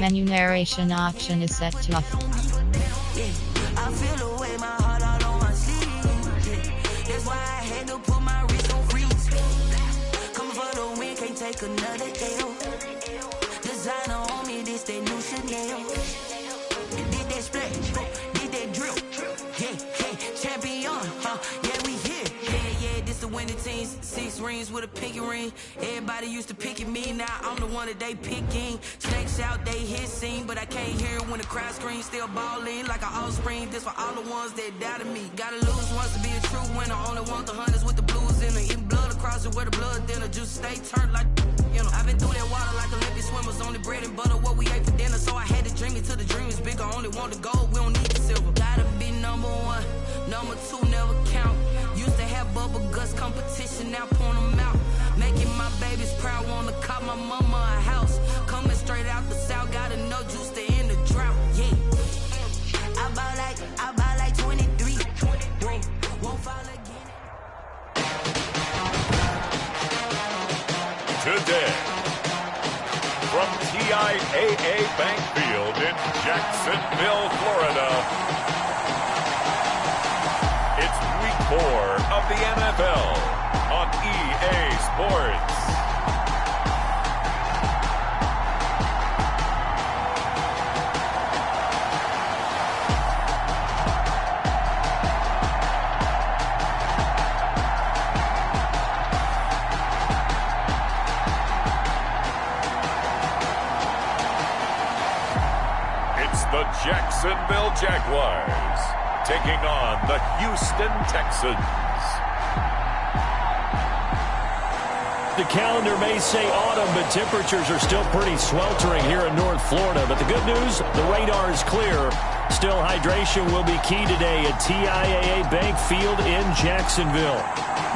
Menu narration option is set to off. I feel the way my heart out on my sleeve. That's why I had to put my wrist on freeze. Coming for the win, can't take another L. Designer on me, this that new Chanel. Did that splash, did that drill. Yeah, champion, yeah, we here. Yeah, this the winning teams. 6 rings with a pinky ring. Everybody used to pick at me, now I'm the one that they picking. Snakes out, they hit scene, but I can't hear it when the crowd screams. Still ballin' like an offspring. This for all the ones that doubted me. Gotta lose once to be a true winner. Only want the hunters with the blues in it. Eating blood across it where the blood dinner. Just stay turned like, you know. I've been through that water like Olympic swimmers. Only bread and butter, what we ate for dinner. So I had to dream it till the dream is bigger. Only want the gold, we don't need the silver. Gotta be number 1, number 2 never count. Used to have bubble guts competition, now point them out. Making my babies proud, wanna cop my mama a house. Coming straight out the south, gotta know juice to end the drought. Yeah, I buy like 23. Won't fall again. Today, from TIAA Bank Field in Jacksonville, Florida, it's week 4 of the NFL on EA Sports. It's the Jacksonville Jaguars taking on the Houston Texans. The calendar may say autumn, but temperatures are still pretty sweltering here in North Florida. But the good news, the radar is clear. Still, hydration will be key today at TIAA Bank Field in Jacksonville.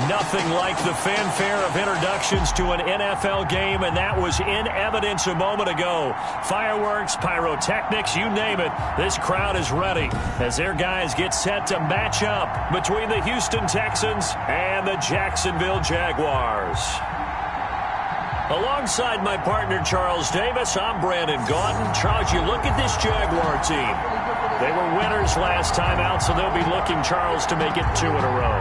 Nothing like the fanfare of introductions to an NFL game, and that was in evidence a moment ago. Fireworks, pyrotechnics, you name it. This crowd is ready as their guys get set to match up between the Houston Texans and the Jacksonville Jaguars. Alongside my partner, Charles Davis, I'm Brandon Gaudin. Charles, you look at this Jaguar team. They were winners last time out, so they'll be looking, Charles, to make it 2 in a row.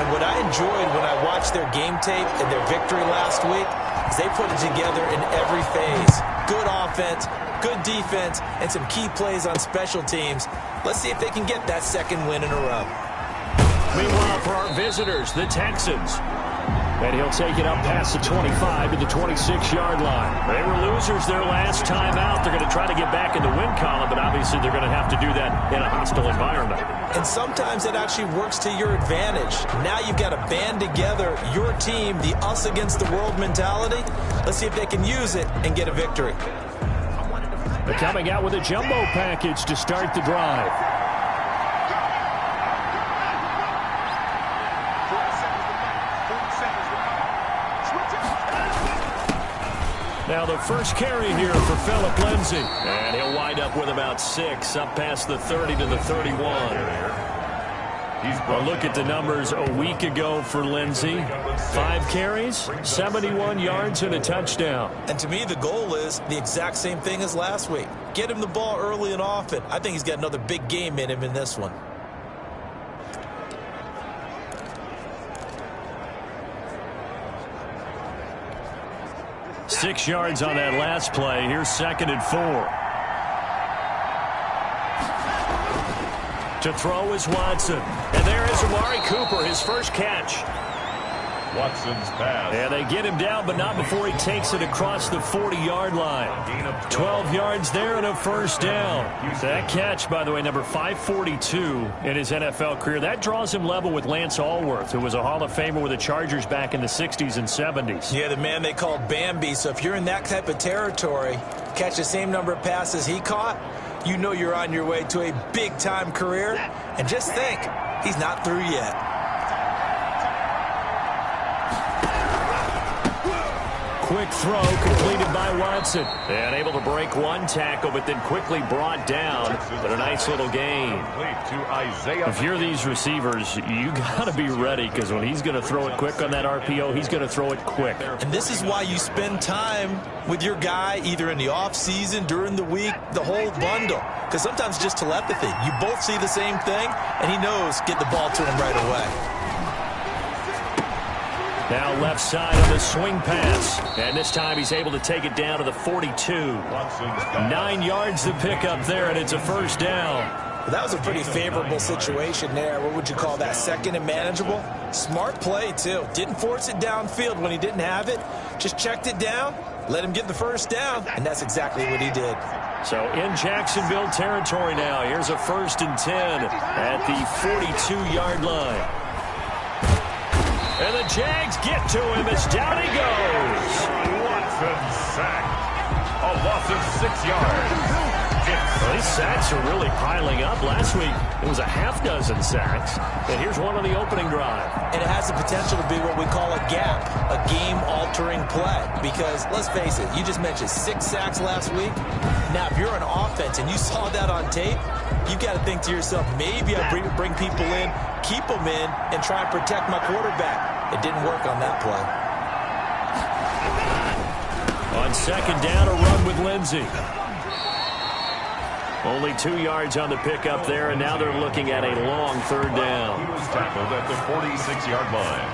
And what I enjoyed when I watched their game tape and their victory last week is they put it together in every phase. Good offense, good defense, and some key plays on special teams. Let's see if they can get that 2nd win in a row. Meanwhile, for our visitors, the Texans. And he'll take it up past the 25 to the 26-yard line. They were losers their last time out. They're going to try to get back in the win column, but obviously they're going to have to do that in a hostile environment. And sometimes it actually works to your advantage. Now you've got to band together your team, the us against the world mentality. Let's see if they can use it and get a victory. They're coming out with a jumbo package to start the drive. Now the first carry here for Phillip Lindsay. And he'll wind up with about 6, up past the 30 to the 31. Well, look at the numbers a week ago for Lindsay. 5 carries, 71 yards, and a touchdown. And to me, the goal is the exact same thing as last week. Get him the ball early and often. I think he's got another big game in him in this one. Six yards on that last play. Here's 2nd and 4. To throw is Watson. And there is Amari Cooper, his first catch. Watson's pass. And they get him down, but not before he takes it across the 40-yard line. 12 yards there and a first down. That catch, by the way, number 542 in his NFL career. That draws him level with Lance Allworth, who was a Hall of Famer with the Chargers back in the 60s and 70s. Yeah, the man they called Bambi. So if you're in that type of territory, catch the same number of passes he caught, you know you're on your way to a big-time career. And just think, he's not through yet. quick throw completed by Watson. And able to break one tackle, but then quickly brought down. But a nice little gain. If you're these receivers, you got to be ready, because when he's going to throw it quick on that RPO, he's going to throw it quick. And this is why you spend time with your guy either in the offseason, during the week, the whole bundle. Because sometimes it's just telepathy. You both see the same thing, and he knows get the ball to him right away. Now left side on the swing pass. And this time he's able to take it down to the 42. 9 yards to pick up there, and it's a first down. Well, that was a pretty favorable situation there. What would you call that? Second and manageable? Smart play, too. Didn't force it downfield when he didn't have it. Just checked it down, let him get the first down, and that's exactly what he did. So in Jacksonville territory now. Here's a 1st and 10 at the 42-yard line. And the Jags get to him as down he goes. Watson sacked. A loss of 6 yards. Well, these sacks are really piling up. Last week, it was a half dozen sacks. And here's one on the opening drive. And it has the potential to be what we call a gap, a game-altering play. Because, let's face it, you just mentioned 6 sacks last week. Now, if you're an offense and you saw that on tape, you've got to think to yourself, maybe I bring people in, keep them in, and try and protect my quarterback. It didn't work on that play. On second down, a run with Lindsey. Only 2 yards on the pickup there, and now they're looking at a long third down. He was tackled at the 46-yard line.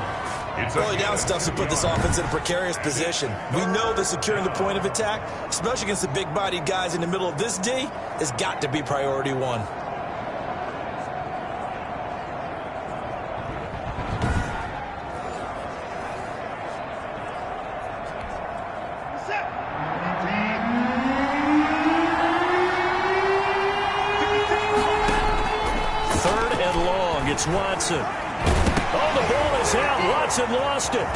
Early down stuff to put this offense in a precarious position. We know that securing the point of attack, especially against the big-bodied guys in the middle of this D, has got to be priority one. It's Watson. Oh, the ball is out. Watson lost it.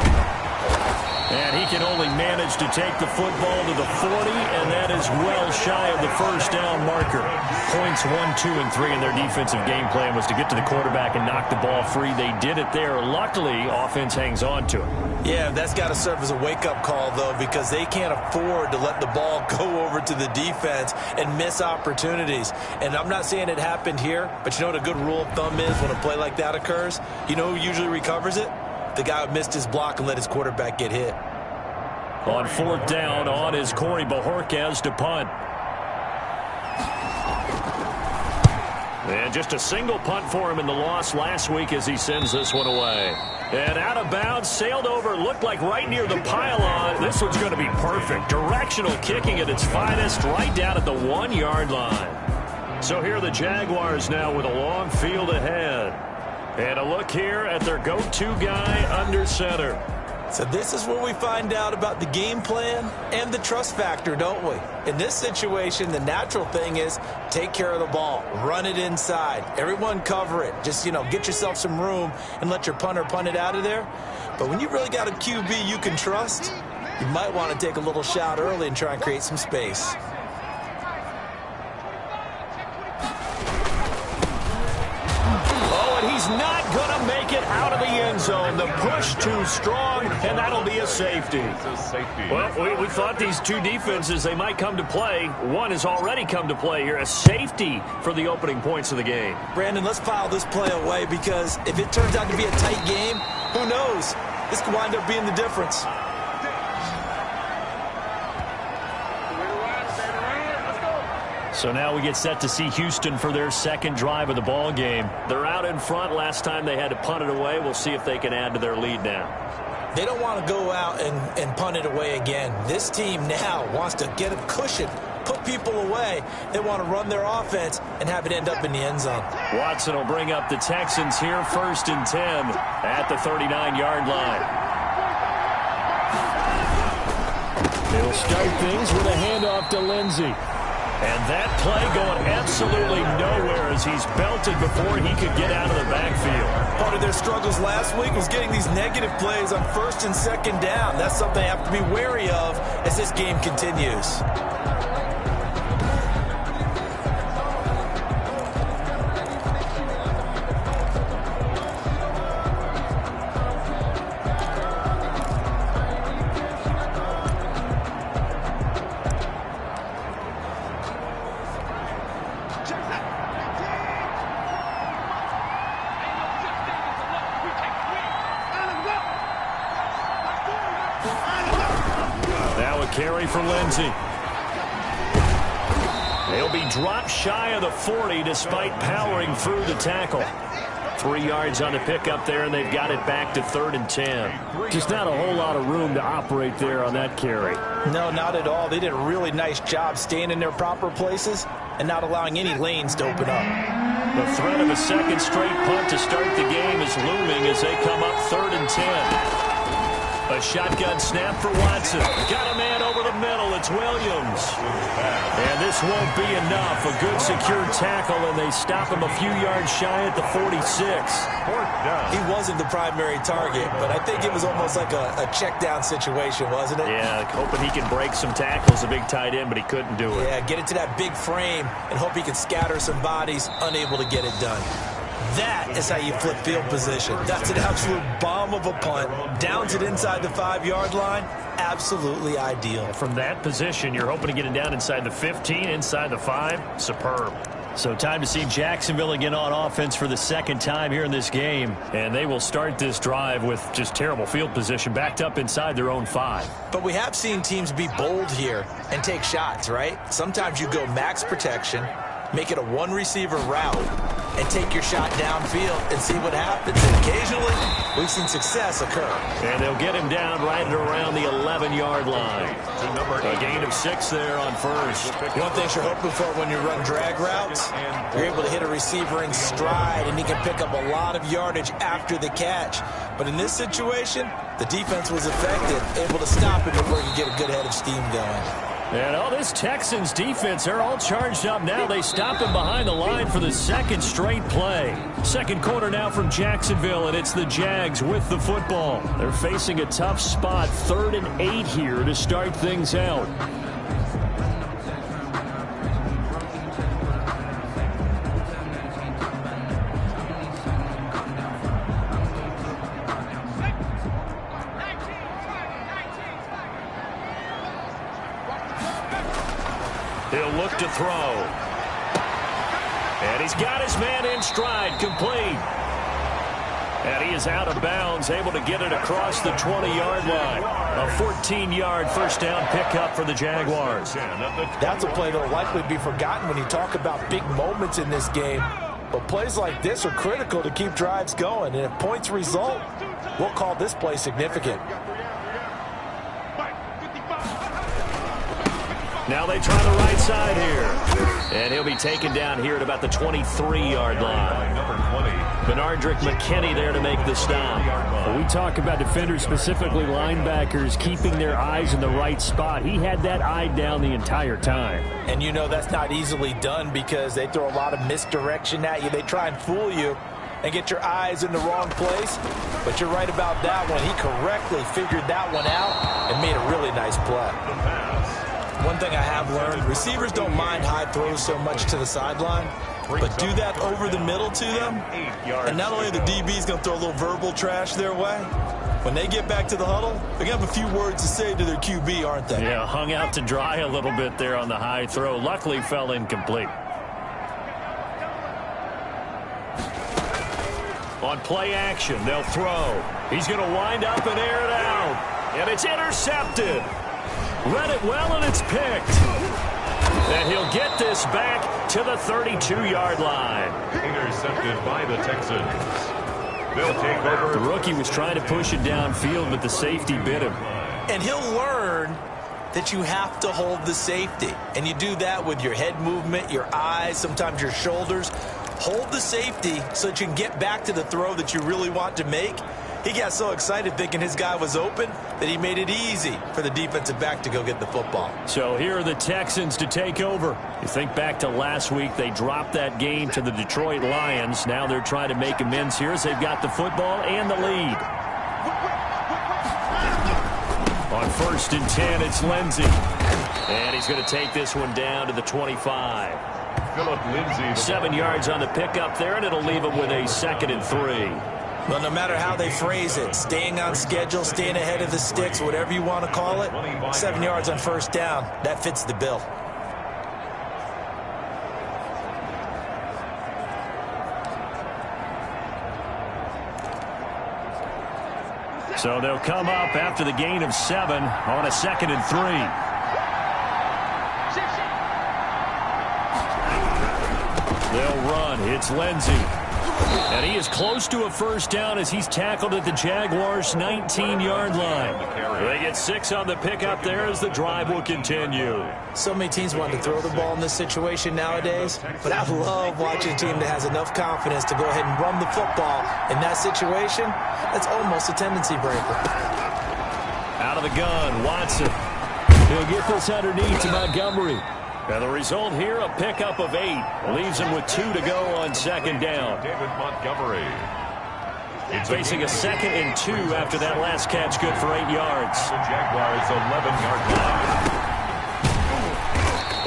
And he can only manage to take the football to the 40, and that is well shy of the first down marker. Points 1, 2, and 3 in their defensive game plan was to get to the quarterback and knock the ball free. They did it there. Luckily, offense hangs on to it. Yeah, that's got to serve as a wake-up call, though, because they can't afford to let the ball go over to the defense and miss opportunities. And I'm not saying it happened here, but you know what a good rule of thumb is when a play like that occurs? You know who usually recovers it? The guy who missed his block and let his quarterback get hit. On 4th down, on is Corey Bojorquez to punt. And just a single punt for him in the loss last week as he sends this one away. And out of bounds, sailed over, looked like right near the pylon. This one's going to be perfect. Directional kicking at its finest, right down at the 1-yard line. So here are the Jaguars now with a long field ahead. And a look here at their go-to guy under center. So this is where we find out about the game plan and the trust factor, don't we? In this situation, the natural thing is take care of the ball, run it inside, everyone cover it. Just, get yourself some room and let your punter punt it out of there. But when you really got a QB you can trust, you might want to take a little shot early and try and create some space. He's not going to make it out of the end zone. The push too strong, and that'll be a safety. Well, we thought these two defenses, they might come to play. One has already come to play here. A safety for the opening points of the game. Brandon, let's file this play away because if it turns out to be a tight game, who knows? This could wind up being the difference. So now we get set to see Houston for their second drive of the ball game. They're out in front. Last time they had to punt it away. We'll see if they can add to their lead now. They don't want to go out and punt it away again. This team now wants to get a cushion, put people away. They want to run their offense and have it end up in the end zone. Watson will bring up the Texans here, 1st and 10 at the 39-yard line. He'll start things with a handoff to Lindsey. And that play going absolutely nowhere as he's belted before he could get out of the backfield. Part of their struggles last week was getting these negative plays on 1st and 2nd down. That's something they have to be wary of as this game continues. for Lindsey. He'll be dropped shy of the 40 despite powering through the tackle. 3 yards on the pickup there, and they've got it back to 3rd and 10. Just not a whole lot of room to operate there on that carry. No, not at all. They did a really nice job staying in their proper places and not allowing any lanes to open up. The threat of a second straight punt to start the game is looming as they come up 3rd and 10. A shotgun snap for Watson. Got a man over the middle. It's Williams. And this won't be enough. A good secure tackle, and they stop him a few yards shy at the 46. He wasn't the primary target, but I think it was almost like a check down situation, wasn't it? Yeah, hoping he can break some tackles, a big tight end, but he couldn't do it. Yeah, get it to that big frame and hope he can scatter some bodies, unable to get it done. That is how you flip field position. That's an absolute bomb of a punt. Downs it inside the 5-yard line. Absolutely ideal. From that position, you're hoping to get it down inside the 15, inside the 5. Superb. So time to see Jacksonville again on offense for the second time here in this game. And they will start this drive with just terrible field position, backed up inside their own 5. But we have seen teams be bold here and take shots, right? Sometimes you go max protection, make it a one-receiver route, and take your shot downfield and see what happens. And occasionally, we've seen success occur. And they'll get him down right at around the 11-yard line. A gain of 6 there on first. One thing you're hoping for when you run drag routes, you're able to hit a receiver in stride, and he can pick up a lot of yardage after the catch. But in this situation, the defense was effective, able to stop him before he could get a good head of steam going. And all this Texans defense, they're all charged up now. They stop him behind the line for the second straight play. Second quarter now from Jacksonville, and it's the Jags with the football. They're facing a tough spot, 3rd and 8 here to start things out. He'll look to throw. And he's got his man in stride, complete. And he is out of bounds, able to get it across the 20-yard line. A 14-yard first down pickup for the Jaguars. That's a play that will likely be forgotten when you talk about big moments in this game. But plays like this are critical to keep drives going. And if points result, we'll call this play significant. Now they try the right side here. And he'll be taken down here at about the 23-yard line. Benardrick McKinney there to make the stop. When we talk about defenders, specifically linebackers, keeping their eyes in the right spot, he had that eye down the entire time. And you know that's not easily done because they throw a lot of misdirection at you. They try and fool you and get your eyes in the wrong place. But you're right about that one. He correctly figured that one out and made a really nice play. One thing I have learned, receivers don't mind high throws so much to the sideline, but do that over the middle to them, and not only are the DBs going to throw a little verbal trash their way, when they get back to the huddle, they're going to have a few words to say to their QB, aren't they? Yeah, hung out to dry a little bit there on the high throw. Luckily fell incomplete. On play action, they'll throw. He's going to wind up and air it out, and it's intercepted. Read it well, and it's picked. And he'll get this back to the 32-yard line. Intercepted by the Texans. They'll take over. The rookie was trying to push it downfield, but the safety bit him. And he'll learn that you have to hold the safety. And you do that with your head movement, your eyes, sometimes your shoulders. Hold the safety so that you can get back to the throw that you really want to make. He got so excited thinking his guy was open that he made it easy for the defensive back to go get the football. So here are the Texans to take over. You think back to last week, they dropped that game to the Detroit Lions. Now they're trying to make amends here as they've got the football and the lead. On 1st and 10, it's Lindsey. And he's going to take this one down to the 25. Philip Lindsey. 7 yards on the pickup there, and it'll leave him with a 2nd and 3. Well, no matter how they phrase it, staying on schedule, staying ahead of the sticks, whatever you want to call it, 7 yards on first down, that fits the bill. So they'll come up after the gain of 7 on a 2nd and 3. They'll run. It's Lindsey. And he is close to a first down as he's tackled at the Jaguars' 19-yard line. They get 6 on the pickup there as the drive will continue. So many teams want to throw the ball in this situation nowadays, but I love watching a team that has enough confidence to go ahead and run the football. In that situation, that's almost a tendency breaker. Out of the gun, Watson. He'll get this underneath to Montgomery. And the result here, a pickup of 8. Leaves him with 2 to go on second down. David Montgomery. Facing a 2nd and 2 after that last catch, good for 8 yards. The Jaguars' 11-yard line.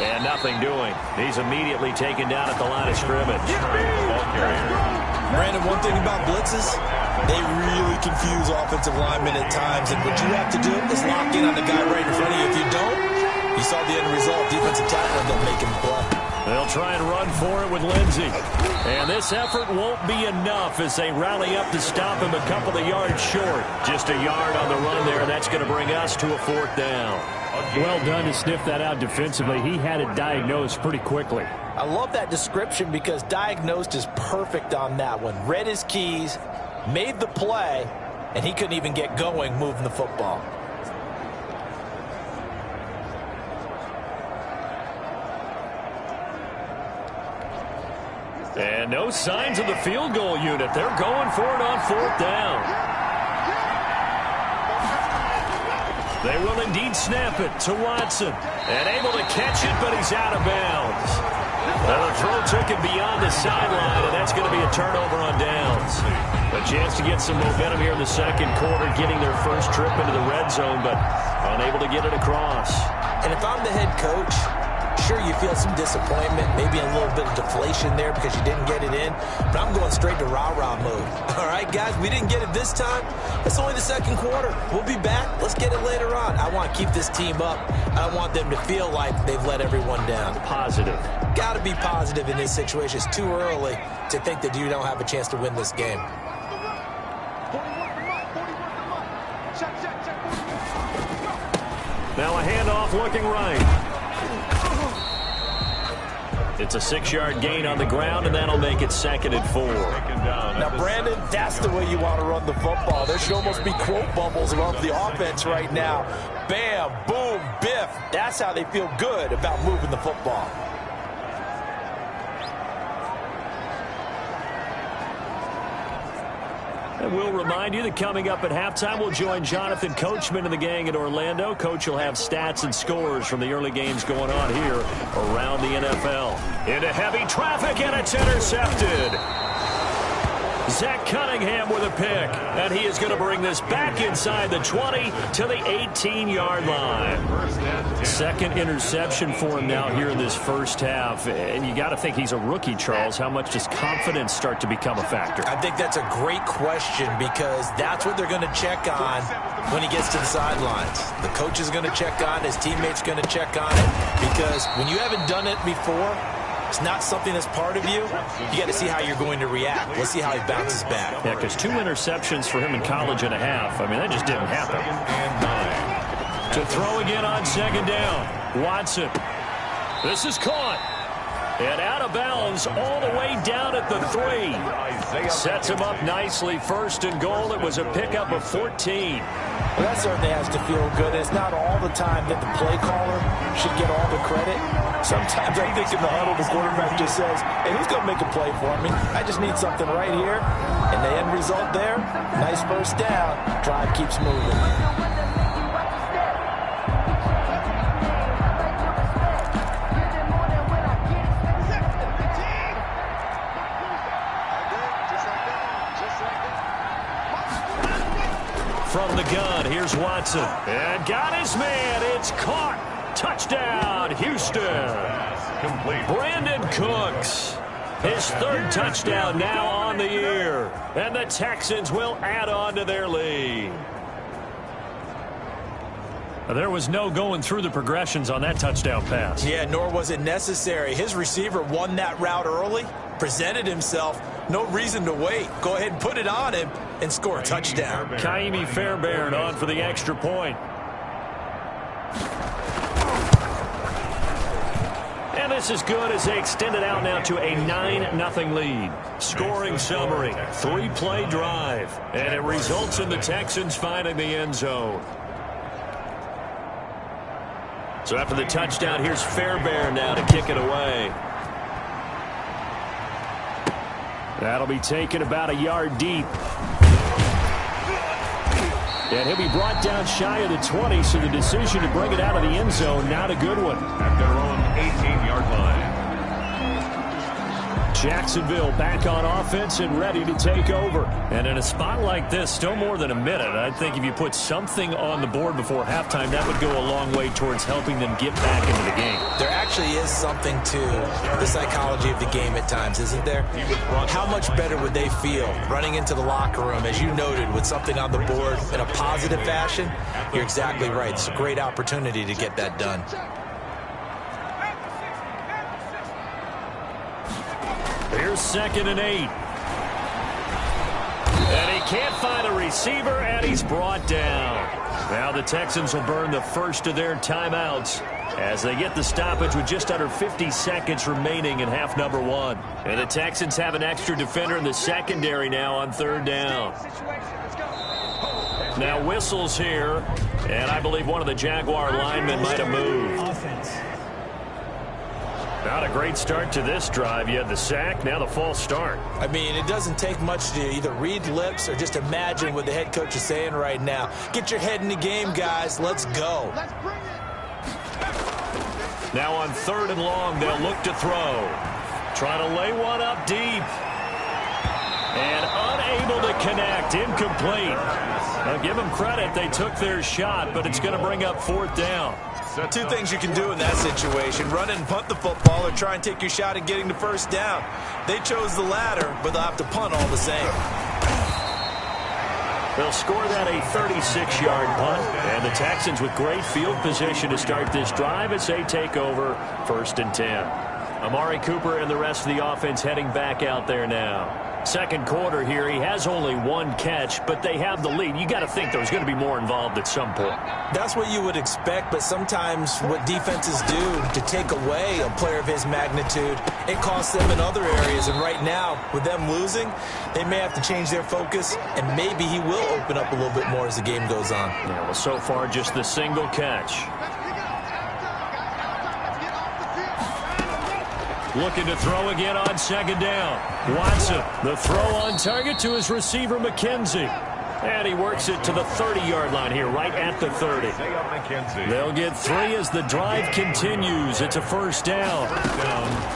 And nothing doing. He's immediately taken down at the line of scrimmage. Ball carrier. Brandon, one thing about blitzes, they really confuse offensive linemen at times, and what you have to do is lock in on the guy right in front of you. If you don't, you saw the end result. Defensive tackle ended up making the play. They'll try and run for it with Lindsey. And this effort won't be enough as they rally up to stop him a couple of yards short. Just a yard on the run there, and that's going to bring us to a 4th down. Well done to sniff that out defensively. He had it diagnosed pretty quickly. I love that description because diagnosed is perfect on that one. Read his keys, made the play, and he couldn't even get going moving the football. And no signs of the field goal unit. They're going for it on 4th down. They will indeed snap it to Watson. And able to catch it, but he's out of bounds. Well, the throw took him beyond the sideline, and that's going to be a turnover on downs. A chance to get some momentum here in the second quarter, getting their first trip into the red zone, but unable to get it across. And if I'm the head coach, sure, you feel some disappointment, maybe a little bit of deflation there because you didn't get it in, but I'm going straight to rah-rah mode. All right, guys, we didn't get it this time. It's only the second quarter. We'll be back. Let's get it later on. I want to keep this team up. I don't want them to feel like they've let everyone down. Positive. Got to be positive in this situation. It's too early to think that you don't have a chance to win this game. Now a handoff looking right. It's a 6-yard gain on the ground, and that'll make it 2nd and 4. Now, Brandon, that's the way you want to run the football. There should almost be quote bubbles above the offense right now. Bam, boom, biff. That's how they feel good about moving the football. And we'll remind you that coming up at halftime, we'll join Jonathan Coachman and the gang in Orlando. Coach will have stats and scores from the early games going on here around the NFL. Into heavy traffic, and it's intercepted. Zach Cunningham with a pick, and he is going to bring this back inside the 20 to the 18-yard line. 2nd interception for him now here in this first half, and you got to think he's a rookie, Charles. How much does confidence start to become a factor? I think that's a great question because that's what they're going to check on when he gets to the sidelines. The coach is going to check on, his teammates going to check on it, because when you haven't done it before, it's not something that's part of you. You got to see how you're going to react. Let's see how he bounces back. Yeah, because 2 interceptions for him in college and a half. I mean, that just didn't happen. To throw again on 2nd down. Watson. This is caught. And out of bounds all the way down at the 3. Sets him up nicely. 1st and goal. It was a pickup of 14. Well, that certainly has to feel good. It's not all the time that the play caller should get all the credit. Sometimes I think in the huddle, the quarterback just says, hey, who's going to make a play for me? I just need something right here. And the end result there, nice first down. Drive keeps moving. From the gun, here's Watson. And got his man. It's caught. Touchdown, Houston. Complete. Brandon Cooks. His 3rd touchdown now on the year. And the Texans will add on to their lead. There was no going through the progressions on that touchdown pass. Yeah, nor was it necessary. His receiver won that route early, presented himself. No reason to wait. Go ahead and put it on him and score a touchdown. Kaimi Fairbairn on for the extra point. And this is good as they extend it out now to a 9-0 lead. Scoring summary, 3-play drive, and it results in the Texans finding the end zone. So after the touchdown, here's Fairbairn now to kick it away. That'll be taken about a yard deep. And he'll be brought down shy of the 20, so the decision to bring it out of the end zone, not a good one. At their own 18-yard line. Jacksonville back on offense and ready to take over. And in a spot like this, still more than a minute, I think if you put something on the board before halftime, that would go a long way towards helping them get back into the game. There actually is something to the psychology of the game at times, isn't there? How much better would they feel running into the locker room, as you noted, with something on the board in a positive fashion? You're exactly right. It's a great opportunity to get that done. Here's 2nd and 8. And he can't find a receiver, and he's brought down. Now the Texans will burn the first of their timeouts as they get the stoppage with just under 50 seconds remaining in half number 1. And the Texans have an extra defender in the secondary now on 3rd down. Now whistles here, and I believe one of the Jaguar linemen might have moved. Not a great start to this drive. You had the sack, now the false start. I mean, it doesn't take much to either read lips or just imagine what the head coach is saying right now. Get your head in the game, guys. Let's go. Now on 3rd and long, they'll look to throw. Trying to lay one up deep. And unable to connect. Incomplete. Now give them credit. They took their shot, but it's going to bring up 4th down. Two things you can do in that situation: run and punt the football, or try and take your shot at getting the first down. They chose the latter, but they'll have to punt all the same. They'll score that a 36-yard punt, and the Texans with great field position to start this drive as they take over 1st and 10. Amari Cooper and the rest of the offense heading back out there now. Second quarter here, he has only 1 catch, but they have the lead. You got to think there's going to be more involved at some point. That's what you would expect, but sometimes what defenses do to take away a player of his magnitude, it costs them in other areas. And right now, with them losing, they may have to change their focus, and maybe he will open up a little bit more as the game goes on. Yeah, well, so far, just the single catch. Looking to throw again on 2nd down. Watson, the throw on target to his receiver, McKenzie. And he works it to the 30-yard line here, right at the 30. They'll get 3 as the drive continues. It's a 1st down.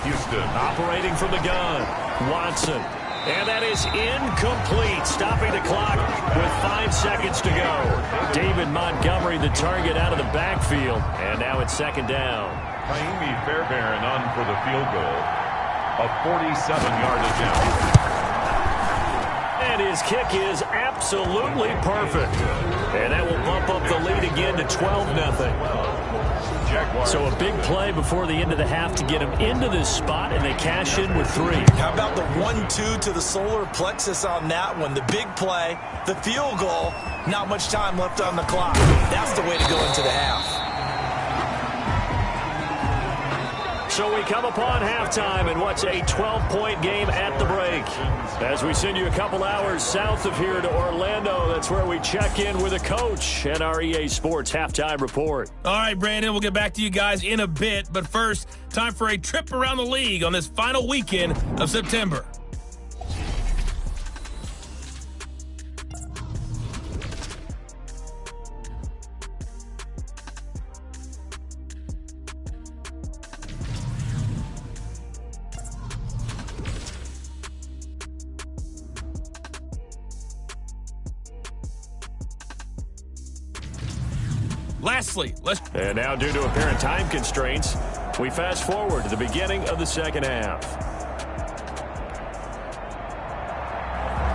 Houston. Operating from the gun. Watson. And that is incomplete. Stopping the clock with 5 seconds to go. David Montgomery, the target, out of the backfield. And now it's 2nd down. Kaimi Fairbairn on for the field goal. A 47-yard attempt. And his kick is absolutely perfect. And that will bump up the lead again to 12-0. So a big play before the end of the half to get him into this spot, and they cash in with 3. How about the 1-2 to the solar plexus on that one? The big play, the field goal, not much time left on the clock. That's the way to go into the half. So we come upon halftime in what's a 12-point game at the break. As we send you a couple hours south of here to Orlando, that's where we check in with a coach and our EA Sports Halftime Report. All right, Brandon, we'll get back to you guys in a bit. But first, time for a trip around the league on this final weekend of September. Lastly, And now, due to apparent time constraints, we fast forward to the beginning of the second half.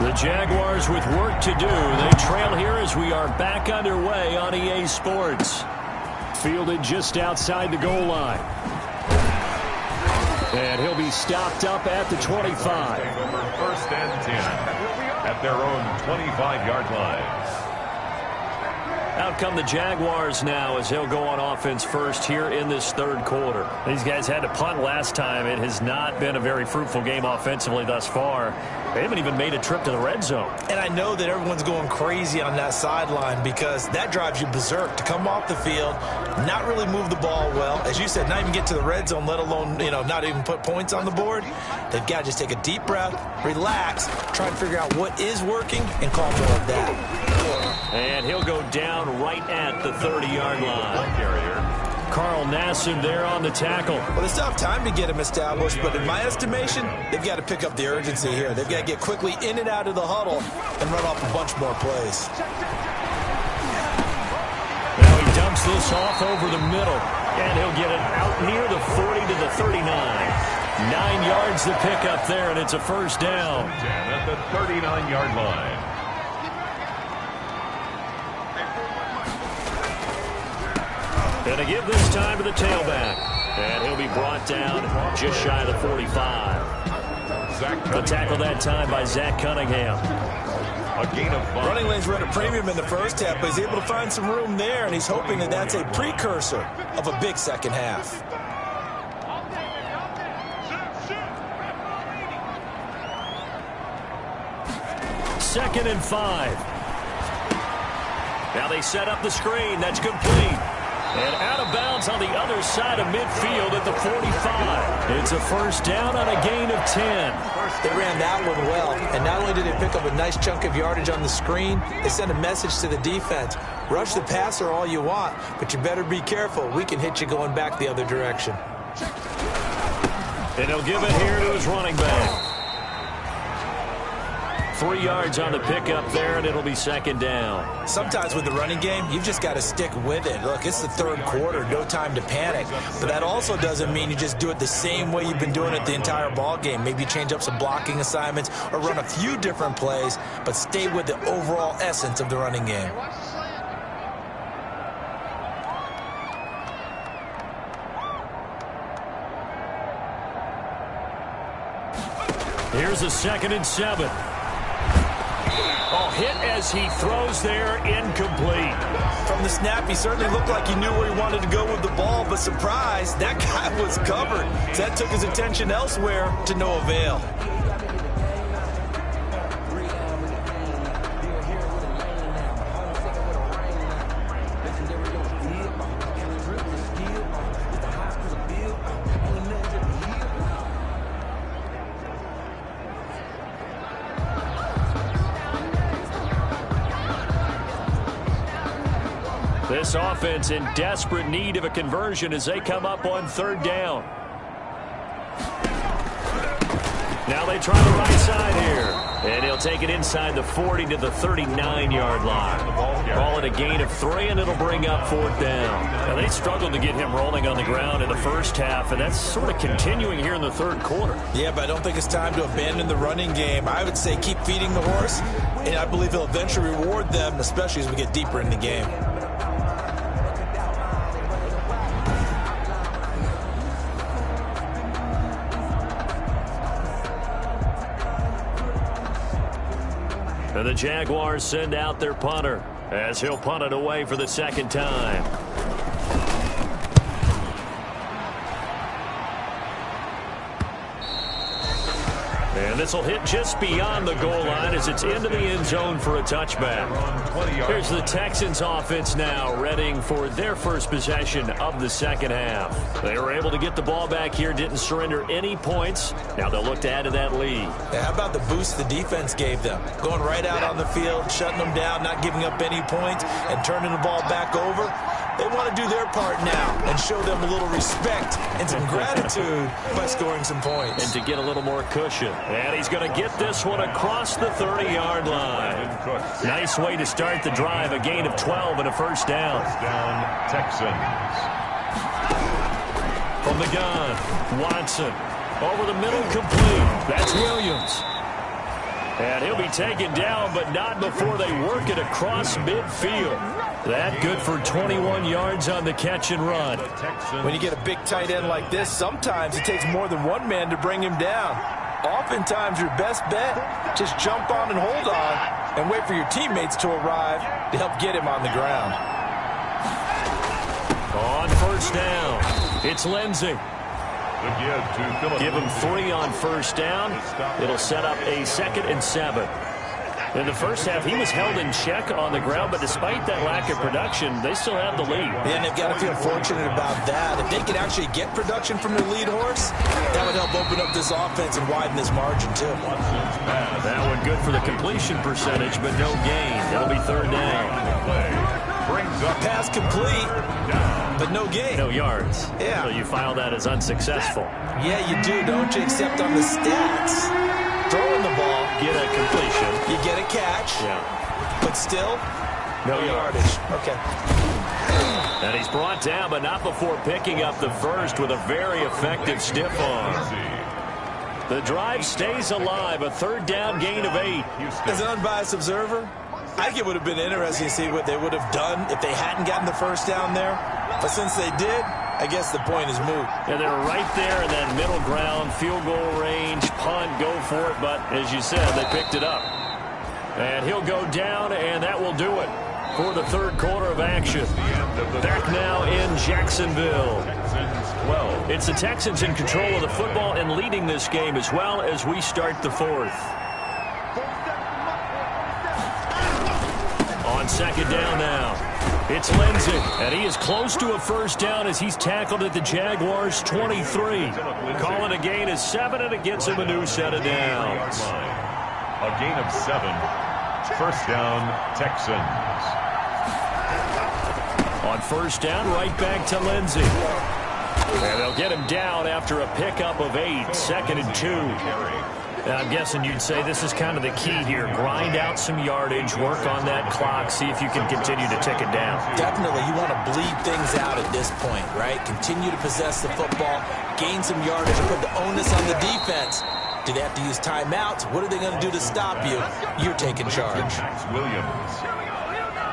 The Jaguars with work to do. They trail here as we are back underway on EA Sports. Fielded just outside the goal line. And he'll be stopped up at the 25. Over 1st and 10 at their own 25-yard line. Out come the Jaguars now as he'll go on offense first here in this third quarter. These guys had to punt last time. It has not been a very fruitful game offensively thus far. They haven't even made a trip to the red zone. And I know that everyone's going crazy on that sideline because that drives you berserk to come off the field, not really move the ball well. As you said, not even get to the red zone, let alone, not even put points on the board. They've got to just take a deep breath, relax, try and figure out what is working, and call more of that. And he'll go down right at the 30-yard line. Carl Nassib there on the tackle. Well, they still have time to get him established, but in my estimation, they've got to pick up the urgency here. They've got to get quickly in and out of the huddle and run off a bunch more plays. Now he dumps this off over the middle, and he'll get it out near the 40 to the 39. 9 yards to pick up there, and it's a first down. At the 39-yard line. And to give this time to the tailback. And he'll be brought down just shy of the 45. The tackle that time by Zach Cunningham. A gain of 5. Running lanes run a premium in the first half, but he's able to find some room there, and he's hoping that that's a precursor of a big second half. Second and 5. Now they set up the screen. That's complete. And out of bounds on the other side of midfield at the 45. It's a first down on a gain of 10. They ran that one well, and not only did they pick up a nice chunk of yardage on the screen, they sent a message to the defense. Rush the passer all you want, but you better be careful. We can hit you going back the other direction. And he'll give it here to his running back. 3 yards on the pickup there, and it'll be second down. Sometimes with the running game, you've just got to stick with it. Look, it's the third quarter, no time to panic. But that also doesn't mean you just do it the same way you've been doing it the entire ball game. Maybe change up some blocking assignments or run a few different plays, but stay with the overall essence of the running game. Here's a 2nd and 7. Hit as he throws there, incomplete. From the snap, he certainly looked like he knew where he wanted to go with the ball, but surprise, that guy was covered. So that took his attention elsewhere to no avail. This offense in desperate need of a conversion as they come up on third down. Now they try the right side here. And he'll take it inside the 40 to the 39-yard line. Call it a gain of 3, and it'll bring up fourth down. Now they struggled to get him rolling on the ground in the first half, and that's sort of continuing here in the third quarter. Yeah, but I don't think it's time to abandon the running game. I would say keep feeding the horse, and I believe he'll eventually reward them, especially as we get deeper in the game. And the Jaguars send out their punter as he'll punt it away for the second time. And this will hit just beyond the goal line as it's into the end zone for a touchback. Here's the Texans offense now, readying for their first possession of the second half. They were able to get the ball back here, didn't surrender any points. Now they'll look to add to that lead. Yeah, how about the boost the defense gave them? Going right out on the field, shutting them down, not giving up any points, and turning the ball back over. They want to do their part now and show them a little respect and some gratitude by scoring some points. And to get a little more cushion. And he's going to get this one across the 30-yard line. Nice way to start the drive. A gain of 12 and a first down. Texans. From the gun, Watson. Over the middle, complete. That's Williams. And he'll be taken down, but not before they work it across midfield. That good for 21 yards on the catch and run. When you get a big tight end like this, sometimes it takes more than one man to bring him down. Oftentimes, your best bet, just jump on and hold on and wait for your teammates to arrive to help get him on the ground. On first down, it's Lindsey. Give him 3 on first down. It'll set up a 2nd and 7. In the first half, he was held in check on the ground, but despite that lack of production, they still have the lead. Yeah, and they've got to feel fortunate about that. If they could actually get production from their lead horse, that would help open up this offense and widen this margin, too. That one good for the completion percentage, but no gain. It'll be 3rd down. Pass complete, but no gain. No yards. Yeah. So you file that as unsuccessful. Yeah, you do, don't you? Except on the stats. Throwing the ball. Get a completion. You get a catch. Yeah. But still, no yardage. Okay. And he's brought down, but not before picking up the first with a very effective stiff arm. The drive stays alive. A 3rd down gain of 8. As an unbiased observer, I think it would have been interesting to see what they would have done if they hadn't gotten the first down there. But since they did, I guess the point is moot. And they're right there in that middle ground, field goal range, punt, go for it. But as you said, they picked it up. And he'll go down, and that will do it for the 3rd quarter of action. Back now in Jacksonville. It's the Texans in control of the football and leading this game as well as we start the 4th. On 2nd down now, it's Lindsey, and he is close to a first down as he's tackled at the Jaguars' 23. Calling a gain of 7, and it gets him a new set of downs. A gain of 7. First down, Texans. On first down, right back to Lindsey. And they'll get him down after a pickup of 8, 2nd and 2. I'm guessing you'd say this is kind of the key here. Grind out some yardage, work on that clock, see if you can continue to tick it down. Definitely. You want to bleed things out at this point, right? Continue to possess the football, gain some yardage, and put the onus on the defense. Do they have to use timeouts? What are they going to do to stop you? You're taking charge. Williams.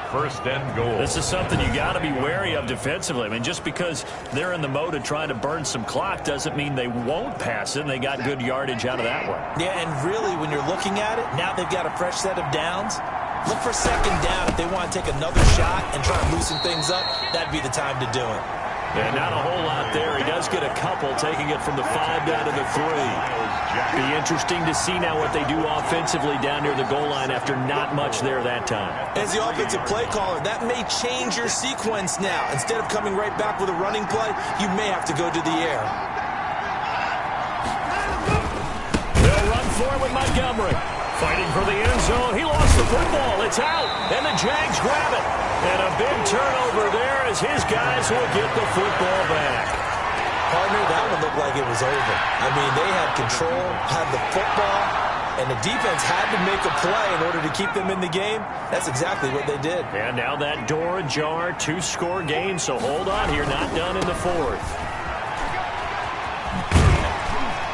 First and goal. This is something you got to be wary of defensively. I mean, just because they're in the mode of trying to burn some clock doesn't mean they won't pass it. And they got good yardage out of that one. Yeah, and really, when you're looking at it, now they've got a fresh set of downs. Look for 2nd down. If they want to take another shot and try to loosen things up, that'd be the time to do it. Yeah, not a whole lot there. He does get a couple, taking it from the 5 down to the 3. Be interesting to see now what they do offensively down near the goal line after not much there that time. As the offensive play caller, that may change your sequence now. Instead of coming right back with a running play, you may have to go to the air. They'll run for it with Montgomery. Fighting for the end zone. He lost the football. It's out. And the Jags grab it. And a big turnover there as his guys will get the football back. Partner, that one looked like it was over. I mean, they had control, had the football, and the defense had to make a play in order to keep them in the game. That's exactly what they did. And now that door ajar, 2-score game, so hold on here, not done in the 4th.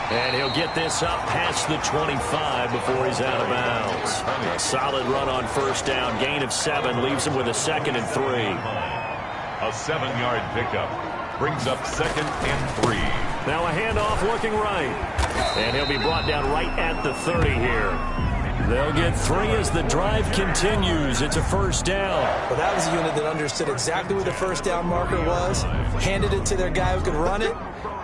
And he'll get this up past the 25 before he's out of bounds. A solid run on first down, gain of 7, leaves him with a 2nd and 3. A 7-yard pickup. Brings up 2nd and 3. Now a handoff looking right. And he'll be brought down right at the 30 here. They'll get 3 as the drive continues. It's a first down. Well, that was a unit that understood exactly where the first down marker was, handed it to their guy who could run it,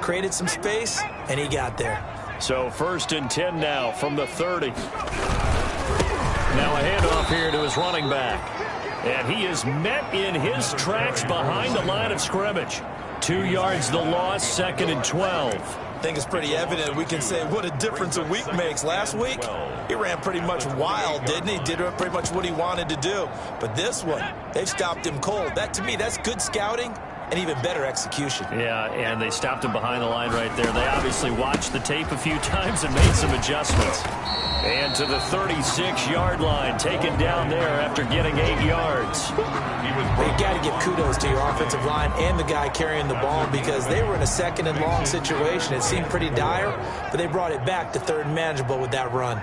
created some space, and he got there. So 1st and 10 now from the 30. Now a handoff here to his running back. And he is met in his tracks behind the line of scrimmage. 2 yards the loss, 2nd and 12. I think it's pretty evident. We can say what a difference a week makes. Last week, he ran pretty much wild, didn't he? Did pretty much what he wanted to do. But this one, they've stopped him cold. That, to me, that's good scouting and even better execution. Yeah, and they stopped him behind the line right there. They obviously watched the tape a few times and made some adjustments. And to the 36-yard line, taken down there after getting 8 yards. You've got to give kudos to your offensive line and the guy carrying the ball because they were in a 2nd and long situation. It seemed pretty dire, but they brought it back to 3rd and manageable with that run.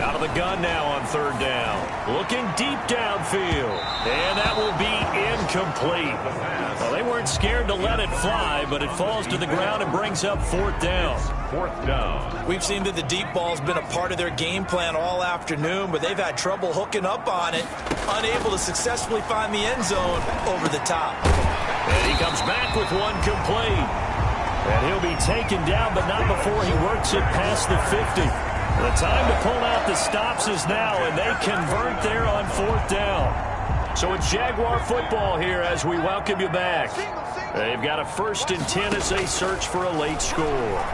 Out of the gun now on 3rd down. Looking deep downfield. And that will be incomplete. complete. Well, they weren't scared to let it fly, but it falls to the ground and brings up 4th down. 4th down. We've seen that the deep ball's been a part of their game plan all afternoon, but they've had trouble hooking up on it, unable to successfully find the end zone over the top. And he comes back with one complete. And he'll be taken down, but not before he works it past the 50. The time to pull out the stops is now, and they convert there on 4th down. So it's Jaguar football here as we welcome you back. They've got a 1st and 10 as they search for a late score.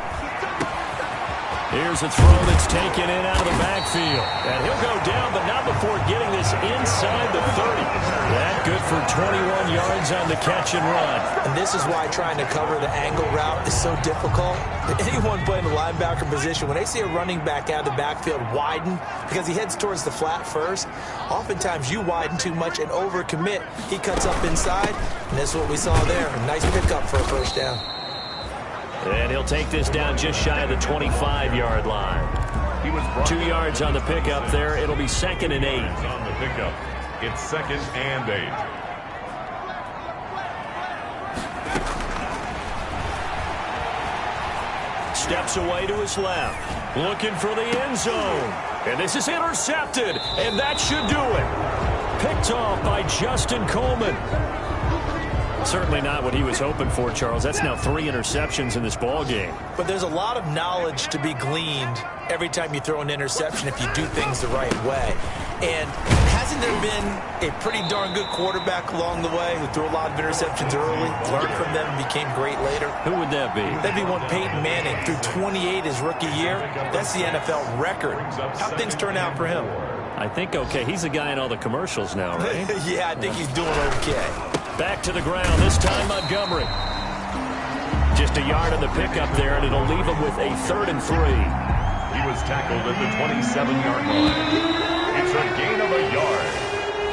Here's a throw that's taken in out of the backfield. And he'll go down, but not before getting this inside the 30. That good for 21 yards on the catch and run. And this is why trying to cover the angle route is so difficult. Anyone playing the linebacker position, when they see a running back out of the backfield widen because he heads towards the flat first, oftentimes you widen too much and overcommit. He cuts up inside, and that's what we saw there. A nice pickup for a 1st down. And he'll take this down just shy of the 25-yard line. He was 2 yards on the pickup there. It'll be 2nd and 8. On the pickup. It's 2nd and 8. Steps away to his left. Looking for the end zone. And this is intercepted. And that should do it. Picked off by Justin Coleman. Certainly not what he was hoping for, Charles. That's now 3 interceptions in this ball game. But there's a lot of knowledge to be gleaned every time you throw an interception if you do things the right way. And hasn't there been a pretty darn good quarterback along the way who threw a lot of interceptions early, learned from them, and became great later? Who would that be? That'd be one Peyton Manning, threw 28 his rookie year. That's the NFL record. How'd things turn out for him? I think okay. He's the guy in all the commercials now, right? Yeah, I think he's doing okay. Back to the ground, this time Montgomery. Just a yard on the pickup there, and it'll leave him with a 3rd and 3. He was tackled at the 27-yard line. It's a gain of a yard.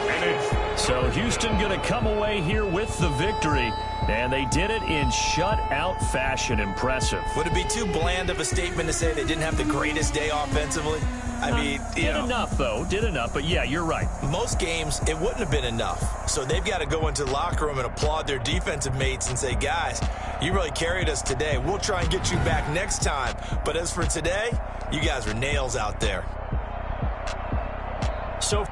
And it's... So Houston going to come away here with the victory, and they did it in shutout fashion. Impressive. Would it be too bland of a statement to say they didn't have the greatest day offensively? I mean, did enough, though. Did enough, but yeah, you're right. Most games, it wouldn't have been enough. So they've got to go into the locker room and applaud their defensive mates and say, guys, you really carried us today. We'll try and get you back next time. But as for today, you guys are nails out there. So